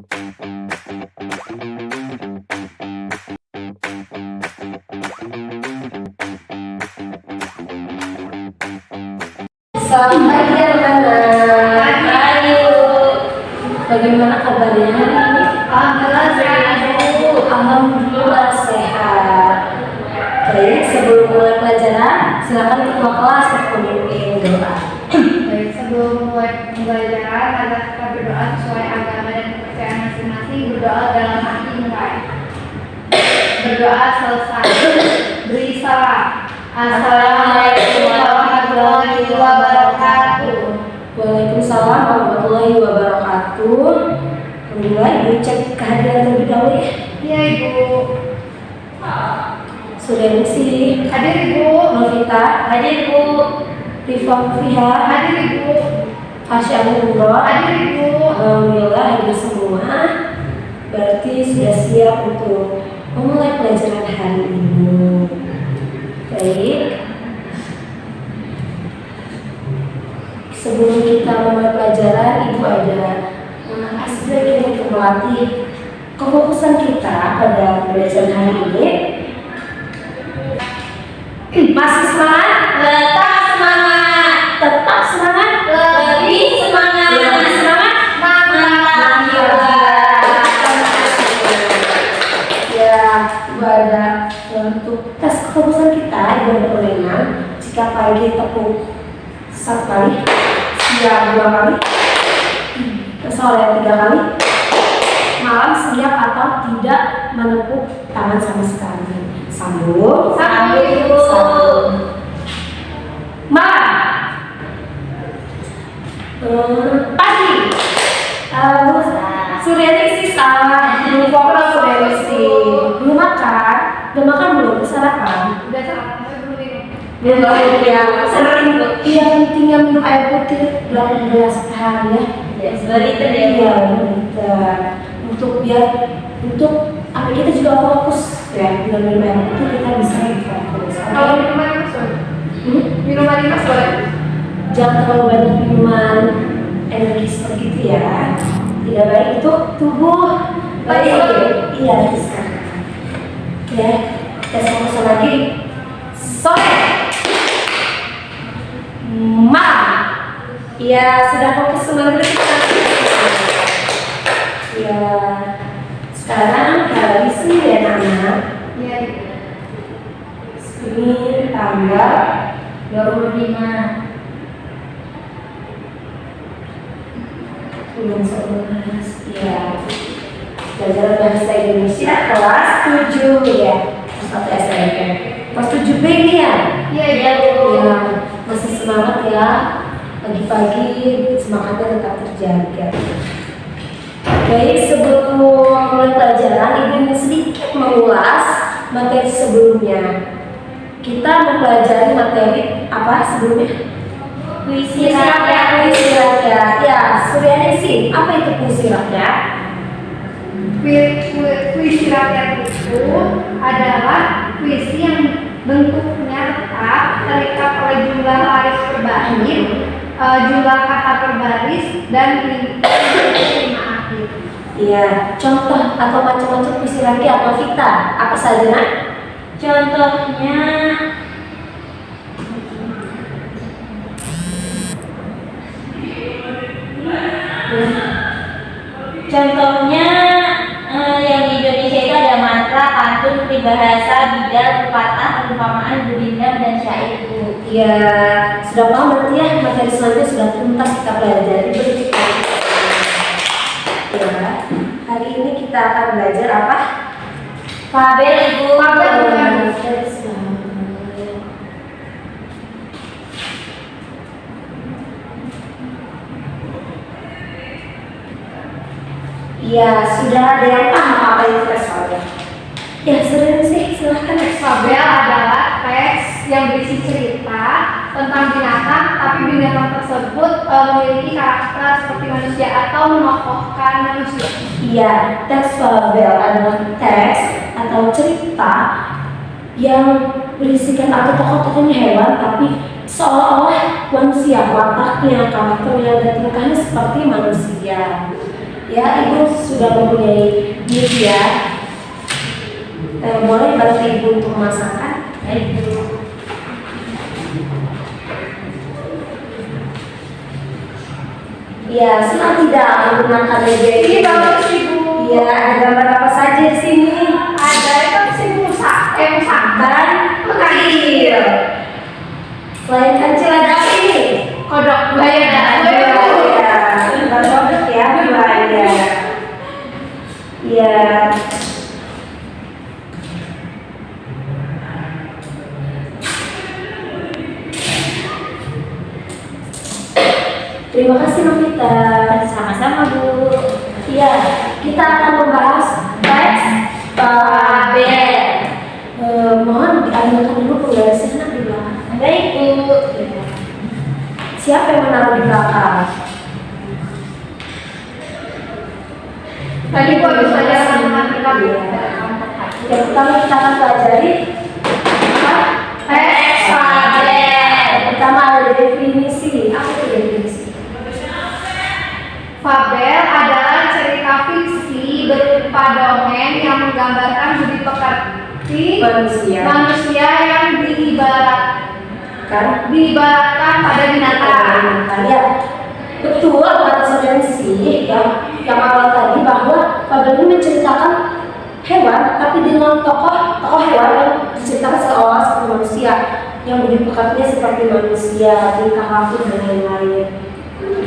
Selamat pagi anak-anak. Ayo. Bagaimana kabarnya hari ini? Alhamdulillah sehat. Alhamdulillah sehat. Baik, sebelum mulai pelajaran, silakan ketua kelas untuk memimpin doa. Baik, sebelum mulai pembelajaran, agar kita berdoa sesuai agama dan kepercayaan masing-masing. Berdoa dalam hati mulai. Berdoa selesai. Beri salam. Assalamualaikum warahmatullahi wabarakatuh. Waalaikumsalam warahmatullahi wabarakatuh. Alhamdulillah, Ibu cek kehadiran terlebih dahulu ya. Iya Ibu. Sudah sih. Hadir Ibu. Novita, hadir Ibu. Rifa Fiha, Hadir Ibu. Hasya Nurul, Hadir Ibu. Alhamdulillah hadir semua. Berarti sudah siap untuk memulai pelajaran hari ini. Baik. Sebelum kita memulai pelajaran, Ibu ada aspek untuk melatih kefokusan kita pada pelajaran hari ini. Masih semangat? Tetap semangat, Tetap semangat? lebih semangat, Lebih semangat? mantap juga. Ya, Ibu ada untuk tes kefokusan kita, Ibu ada permainan. Jika pagi tepuk 1 kali, siang 2 kali, sore 3 kali, malam siap atau tidak menepuk tangan sama sekali. Sambung. Sambung. Malam. Pagi. Suryani salah. Belum fokus Suryani. Belum makan. Udah makan belum? Sarapan. Udah sarapan belum ini? Belum ya. Sering. Iya, pentingnya minum air putih 8 gelas per hari ya. Ya, seperti itu deh. Iya, benar. Untuk apa kita juga fokus ya, dengan minum air putih kita bisa fokus. Kalau minuman masuk? Minuman ini mas boleh? Jangan terlalu banyak minuman energi seperti itu ya. Tidak baik untuk tubuh. Baik. Iya bisa. Ya, kita fokus lagi. Sore. Malam. Iya, sudah fokus kembali kita. Ya, sekarang hari Senin ya anak-anak. Iya. Senin tanggal 25. bulan 11 ya. Pelajaran bahasa Indonesia kelas 7 ya. Satu SMP. Kelas 7B ini ya. Iya, Ya, Bu. Ya, masih semangat ya. Pagi-pagi semangatnya tetap terjaga. Baik, sebelum mulai pelajaran, Ibu ingin sedikit mengulas materi sebelumnya. Kita mempelajari materi apa sebelumnya? Puisi rakyat. Puisi rakyat. Ya, Suryani sih. Apa itu puisi rakyat? Puisi rakyat itu adalah puisi yang bentuknya tetap, terikat oleh jumlah baris per baris, jumlah kata per baris, dan rima akhir. Iya, contoh atau macam-macam puisi rakyat atau Vita. Apa saja, Nak? Contohnya yang di Indonesia itu ada mantra, pantun, peribahasa, bidal, pepatah, perumpamaan, berindam, dan syair, Bu. Ya, sudah paham berarti ya materi selanjutnya sudah tuntas kita pelajari. Ya, hari ini kita akan belajar apa? Fabel, Ibu. Fabel, bukan? Ya, sudah ada yang paham apa itu tes fabel? Ya, sudah sih, silahkan. Fabel adalah teks yang berisi cerita tentang binatang, tapi binatang tersebut memiliki karakter seperti manusia atau menokohkan manusia. Iya, teks fabel adalah teks atau cerita yang berisikan atau tokoh-tokohnya hewan, tapi seolah-olah manusia, wataknya, karakternya, dan tingkahnya seperti manusia. Ya, ibu sudah mempunyai media. Boleh bantu ibu untuk memasakkan? Baik, Bu. Ya, senang tidak menggunakan media Ini ini? bagus Ibu. Ya, ada gambar apa saja di sini? Ada itu sih Dan kail. Selain kancil ada apa ini? kodok buaya. Bukan kodok ya, buaya. Ya. Terima kasih Novita. Sama-sama, Bu. Ya, kita akan membahas teks tabel. Mohon diambilkan dulu penggarisnya di belakang. Baik, Bu. Siapa yang menaruh di belakang? Tadi gua habis belajar matematika. Yang pertama kita akan pelajari apa? Teks tabel. Yang pertama ada definisi. Apa itu definisi? Fabel adalah cerita fiksi berupa dongeng yang menggambarkan budi pekerti manusia yang diibaratkan pada binatang. Ya, betul kata saudari sih yang awal tadi bahwa fabel ini menceritakan hewan, tapi dengan tokoh hewan yang diceritakan seolah seperti manusia, yang budi pekertinya seperti manusia, tingkah laku dan lain-lain.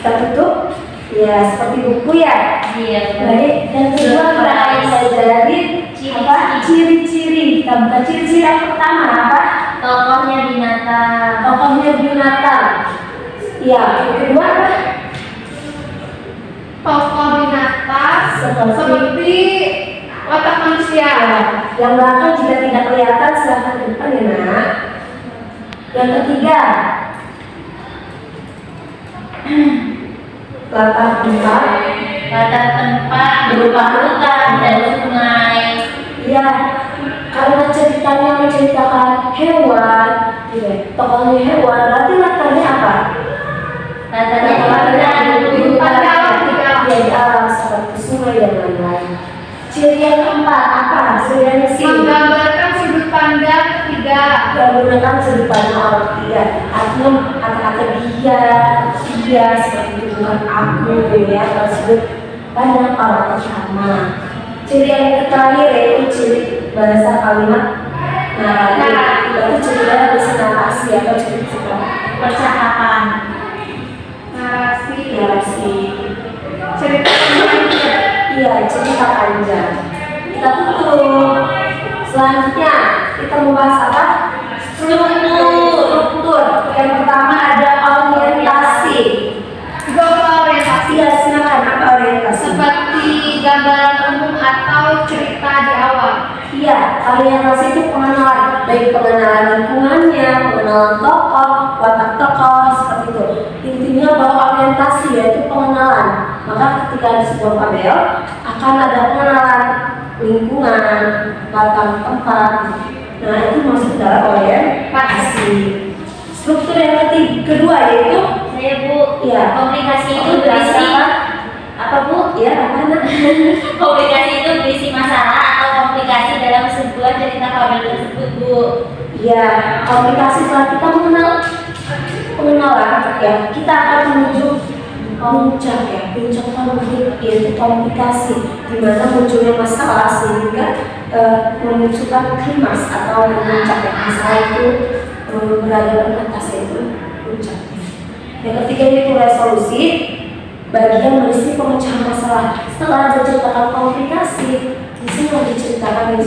Kita tutup. Ya, seperti buku ya. Iya, Bu. Baik, dan kedua kita akan pelajari apa? Ciri-ciri. Kita buka ciri-ciri yang pertama apa? Tokohnya binatang. Tokohnya binatang. Ya, yang kedua apa? Tokoh binatang seperti watak manusia. Yang belakang jika tidak kelihatan silahkan ke depan ya nak. Yang ketiga, latar tempat berupa hutan dan sungai. ya, karena ceritanya menceritakan hewan, tokohnya hewan, berarti latarnya apa? Latarnya di hutan. di alam seperti sungai dan lain-lain. Ciri yang keempat apa? Ciri Menggambarkan sudut pandang ketiga. yang menggunakan sudut pandang orang ketiga. Artinya kata-kata dia seperti itu, bukan aku ya, kalau sudut pandang orang pertama. Ciri yang terakhir yaitu ciri bahasa kalimat naratif. Itu ciri bahasa narasi atau ciri Percakapan. Narasi. Cerita panjang. Iya, cerita panjang. Kita tutup. Selanjutnya kita membahas apa? Struktur. Yang pertama ada orientasi. Orientasi Iya, silakan apa orientasi? seperti gambaran umum atau cerita di awal. Iya, orientasi itu pengenalan, baik pengenalan lingkungannya, pengenalan tokoh, watak tokoh, seperti itu. Intinya bahwa orientasi yaitu pengenalan. Maka ketika ada sebuah fabel akan ada pengenalan lingkungan, latar tempat. Nah, itu masuk dalam orientasi. Struktur yang kedua yaitu Saya, Bu. ya, Komunikasi itu berisi apa, Bu? ya apa nak? Komunikasi itu berisi masalah atau komplikasi dalam sebuah cerita fabel tersebut, Bu. Ya, komunikasi setelah kita pengenalan ya, kita akan menuju puncak ya, puncak konflik yaitu komunikasi, di mana munculnya masalah sehingga memunculkan klimaks atau puncak ya, masalah itu berada di atas yaitu puncaknya. Yang ketiga yaitu resolusi, bagian berisi pemecahan masalah. Setelah diceritakan komplikasi, di sini mau diceritakan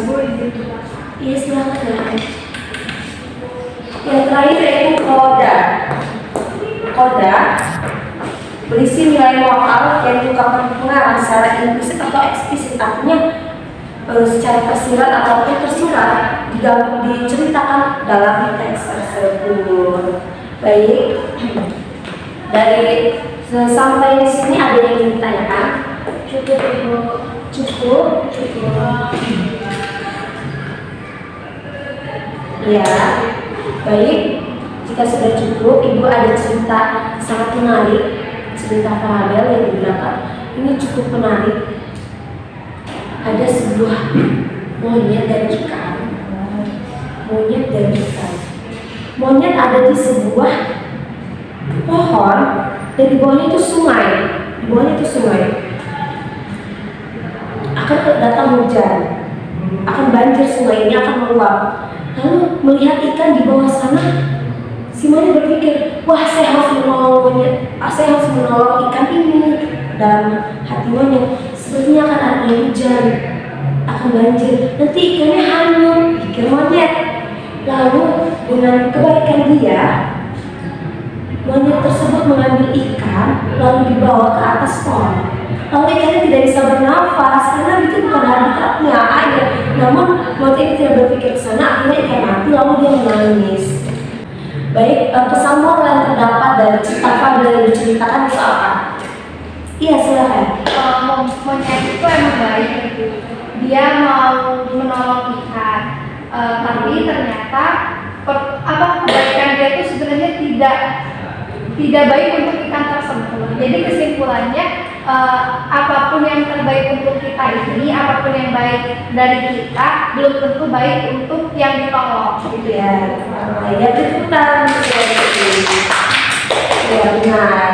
iya silakan ya. Yang terakhir yaitu koda berisi nilai moral yang diungkapkan pengarang secara implisit atau eksplisit, artinya secara tersirat ataupun tersurat diceritakan dalam teks tersebut. Baik, dari sampai di sini ada yang ingin ditanyakan? Cukup, Ibu. Cukup. Ya, baik. Jika sudah cukup, Ibu ada cerita sangat menarik, cerita fabel yang digunakan ini cukup menarik. Ada sebuah monyet dan ikan. Monyet dan ikan. Monyet ada di sebuah pohon dan di bawahnya itu sungai. Di bawahnya itu sungai. Akan datang hujan, akan banjir, sungai ini akan meluap. Lalu melihat ikan di bawah sana, si monyet berpikir, wah saya harus menolong monyet, saya harus menolong ikan ini. Dalam hati monyet, sepertinya akan ada hujan, akan banjir, nanti ikannya hanyut, pikir monyet. Lalu dengan kebaikan dia, monyet tersebut mengambil ikan lalu dibawa ke atas pohon. Lalu ikannya tidak bisa bernafas karena itu bukan habitatnya air. Namun monyet ini tidak berpikir ke sana, akhirnya ikan mati lalu dia menangis. Baik, pesan moral yang terdapat dari cerita fabel yang diceritakan itu apa? Iya, silakan. Monyet itu emang baik, dia mau menolong ikan, tapi ternyata kebaikan dia itu sebenarnya tidak baik untuk ikan tersebut. Jadi kesimpulannya, apapun yang terbaik untuk kita ini, apapun yang baik dari kita belum tentu baik untuk yang ditolong, gitu ya. Ya, betul. Ya, benar.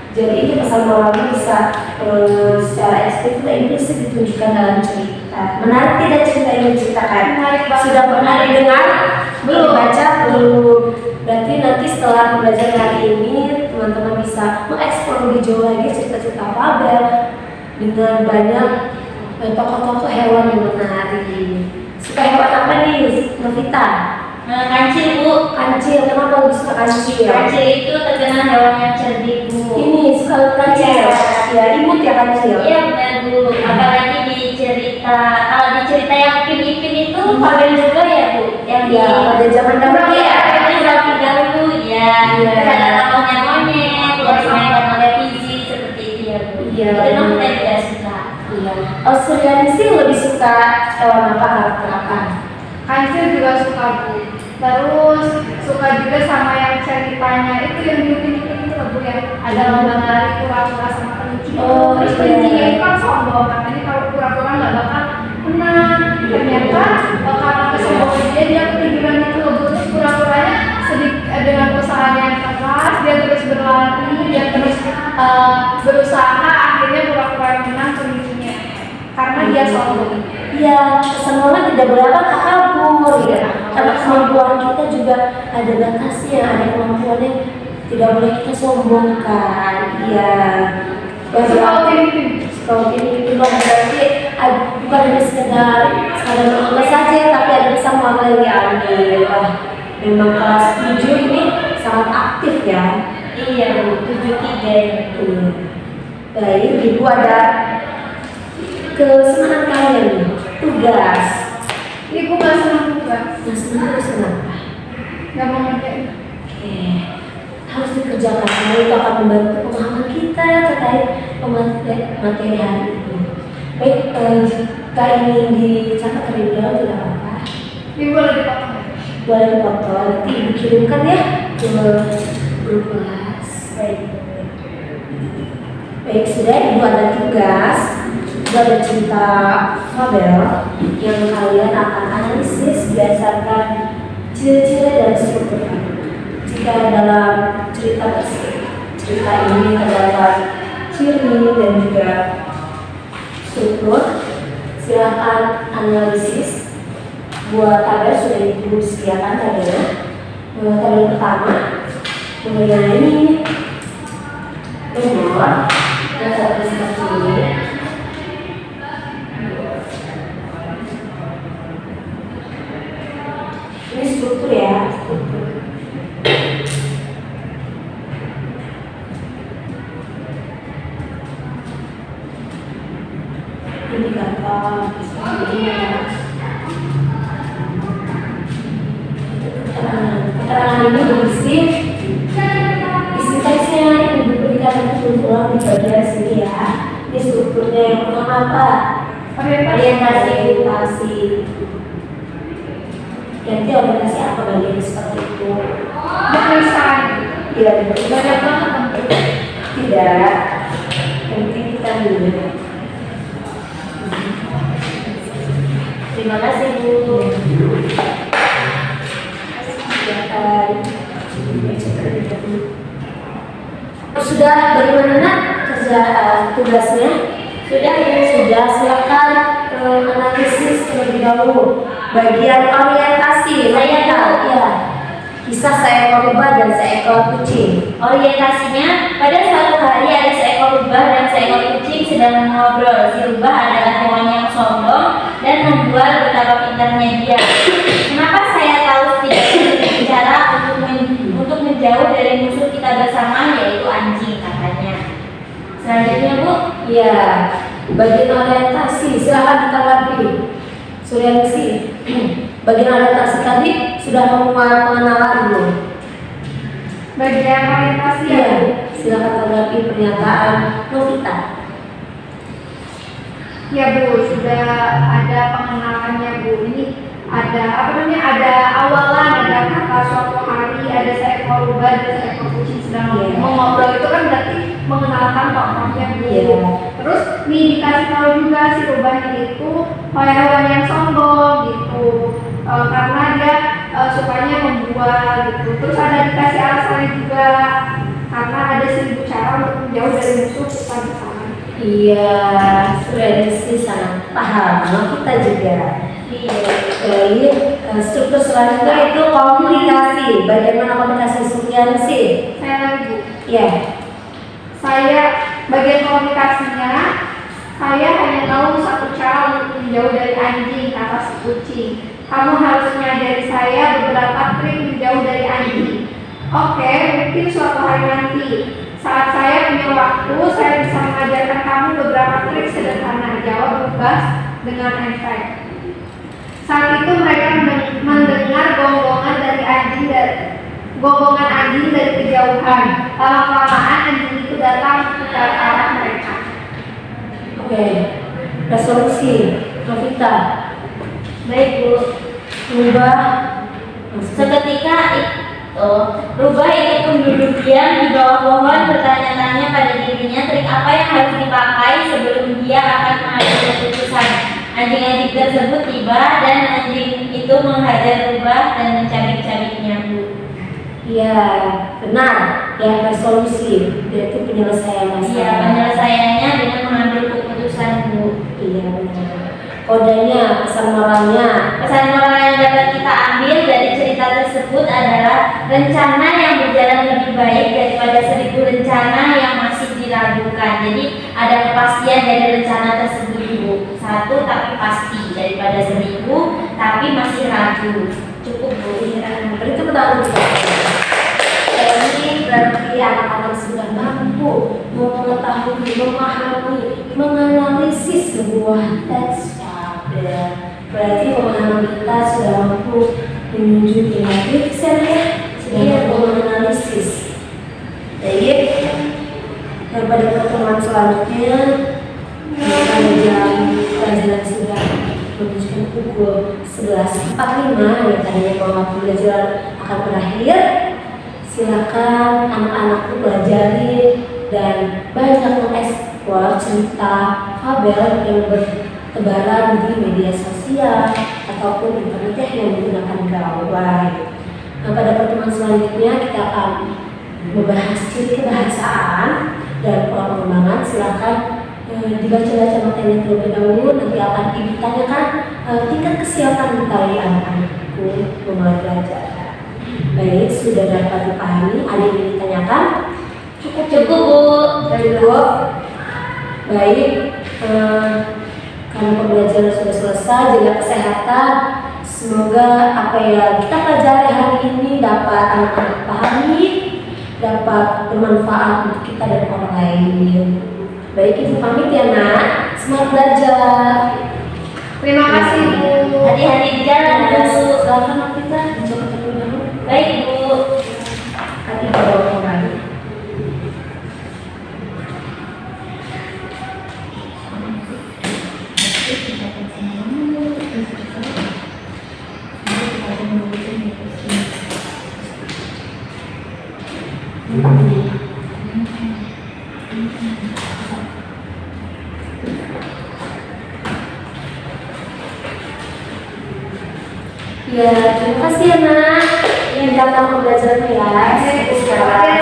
Jadi ini pesan moralnya bisa secara eksplisit dan implisit ditunjukkan dalam cerita. Menarik tidak cerita yang diceritakan? Menarik banget. Sudah pernah didengar? Belum. Baca? Belum. Berarti nanti setelah pembelajaran hari ini teman-teman bisa mengeksplor lebih jauh lagi cerita-cerita fabel dengan banyak tokoh-tokoh hewan yang menarik. Suka hewan apa nih, Novita? Kancil, Bu. Kancil, kenapa lebih suka kancil? Kancil itu terkenal hewan yang cerdik, Bu. Ini suka kancil, ya imut ya kancil. Iya benar, Bu. Apalagi di cerita, kalau di cerita yang Ipin-Ipin itu fabel juga ya, Bu. Yang Ya, pada zaman dahulu ya. Zaman dahulu ya. Iya. Ada tokohnya monyet, terus mainkan televisi seperti itu ya, Bu. Iya. Itu kita juga suka. Iya. Austriansi lebih suka hewan apa, karakter apa? Kancil juga suka, Bu. Terus suka juga sama yang ceritanya itu yang bikin itu loh, Bu, ya. Ada lomba lari kura-kura sama kelinci. Terus iya. kelincinya itu kan sombong, katanya kalau kura-kura nggak bakal menang. Ternyata karena kesombongan dia ketiduran itu loh, Bu. Terus kura-kuranya dengan usahanya yang keras, dia terus berlari, dia terus berusaha, akhirnya kura-kura yang menang kelincinya karena dia sombong. Iya, semua tidak boleh kabur ya. Karena kemampuan kita juga ada batasnya, ada kemampuan yang tidak boleh kita sombongkan. Iya. Seperti ini. Seperti ini berarti bukan hanya sekedar menonton saja, tapi ada pesan moral yang diambil. Wah, memang kelas 7 ini sangat aktif ya. Iya, Bu. 73 ya. Baik, Ibu ada kesenangan kalian nih, tugas. Ibu nggak senang tugas, Senang terus kenapa? nggak mau ngerjain. Oke, harus dikerjakan karena itu akan membantu pemahaman kita terkait materi hari ini. Baik, jika ini dicatat terlebih dahulu tidak apa-apa. Ibu boleh dipotong. Boleh foto, nanti Ibu kirimkan ya ke grup kelas. Baik, sudah Ibu ada tugas. Ada cerita fabel yang kalian akan analisis berdasarkan ciri-ciri dan struktur. Jika dalam cerita ini terdapat ciri dan juga struktur, silakan analisis. Buat tabel sudah Ibu sediakan tabelnya. Tabel pertama mengenai nomor dan satu seperti ini. Ini struktur ya, struktur. Indikator seperti ini ya. Keterangan ini berisi isi teksnya yang diberikan ulang di bagian sini ya. Ini strukturnya yang pertama apa? Orientasi. Nanti orientasi apa bagian seperti itu? Tulisan. Tidak Banyak banget. Tidak. Yang penting kita dulu. Terima kasih Bu. Sudah bagaimana nak kerja tugasnya? Sudah Bu. Sudah, silakan analisis terlebih dahulu. Bagian orientasi, Saya tahu. ya. Kisah seekor rubah dan seekor kucing. Orientasinya, pada suatu hari ada seekor rubah dan seekor kucing sedang mengobrol. Si rubah adalah hewan yang sombong dan menjual betapa pintarnya dia. Kenapa saya tahu setidaknya berbicara untuk menjauh dari musuh kita bersama, yaitu anjing, katanya. Selanjutnya Bu. Ya, bagian orientasi, silakan ditanggapi. Suryani, bagian orientasi tadi sudah membuat pengenalan belum? Bagian orientasi ya. Iya, silakan tanggapi pernyataan Novita. Ya Bu, sudah ada pengenalannya Bu. Ini ada apa namanya? Ada awalan, ada kata suatu hari, ada seekor rubah dan seekor kucing sedang Iya. mengobrol. Itu kan berarti mengenalkan tokohnya Bu. Iya. Terus nih dikasih tahu juga si rubahnya itu hewan yang sombong gitu. Karena dia sukanya membual gitu. Terus ada dikasih alasannya juga karena ada 1000 cara untuk menjauh dari musuh kita bersama. Iya, Suryani sangat paham. Novita juga. Iya. Baik, struktur selanjutnya itu komunikasi. Bagaimana komunikasi Suryani? Saya lagi Bu. Ya, Saya bagian komunikasinya, saya hanya tahu satu cara untuk menjauh dari anjing, kata si kucing. Kamu harus mengajari saya beberapa trik menjauh dari anjing. Oke, mungkin suatu hari nanti saat saya punya waktu, saya bisa mengajarkan kamu beberapa trik sederhana. Jawab bebas dengan efek. Saat itu mereka mendengar gonggongan anjing dari kejauhan. Lama-kelamaan anjing itu datang ke arah mereka. oke. Resolusi Novita. Baik Bu. Rubah. Seketika itu, rubah itu pun duduk diam di bawah pohon bertanya-tanya pada dirinya trik apa yang harus dipakai sebelum dia akan mengambil keputusan. Anjing-anjing tersebut tiba dan anjing itu menghajar rubah dan mencabik-cabiknya Bu. Iya, benar. Ya, resolusi yaitu penyelesaian masalah. Iya, penyelesaiannya dengan mengambil keputusan Bu. Iya, benar. Kodenya, pesan moralnya. Pesan moral yang dapat kita ambil dari cerita tersebut adalah rencana yang berjalan lebih baik daripada 1000 rencana yang masih diragukan. Jadi ada kepastian dari rencana tersebut Bu. 1 tapi pasti daripada 1000 tapi masih ragu. Cukup Bu. Iya, berarti betul. Ini berarti anak-anak sudah mampu mengetahui, memahami, menganalisis sebuah teks. Berarti pemahaman kita sudah mampu menuju tingkat kritisnya, sudah mampu menganalisis. Baik, dan pada pertemuan selanjutnya pada jam pelajaran sudah menunjukkan pukul 11.45 yang tadinya mau waktu belajar akan berakhir. Silakan anak-anakku pelajari dan banyak mengeksplor cerita fabel yang bertebaran di media sosial ataupun internet yang menggunakan gawai. Nah, pada pertemuan selanjutnya kita akan membahas ciri kebahasaan dan pola pengembangan. Silakan dibaca-baca materi terlebih dahulu. Nanti akan ditanyakan tingkat kesiapan kalian anak-anakku memulai belajar. Baik, sudah dapat dipahami. Ada yang ingin ditanyakan? Cukup Bu. Cukup. Baik, karena pembelajaran sudah selesai, jaga kesehatan. Semoga apa yang kita pelajari hari ini dapat anak-anak pahami, dapat bermanfaat untuk kita dan orang lain. Baik, Ibu pamit ya nak. Semangat belajar. Terima kasih Bu. Hati-hati di jalan Bu. Selamat kita dicoba terlebih dahulu. Baik Bu. Hati bawa kembali. Ya, terima kasih ya, Nak. Minta tolong pembelajarannya ya. Oke, Bu. Sekarang.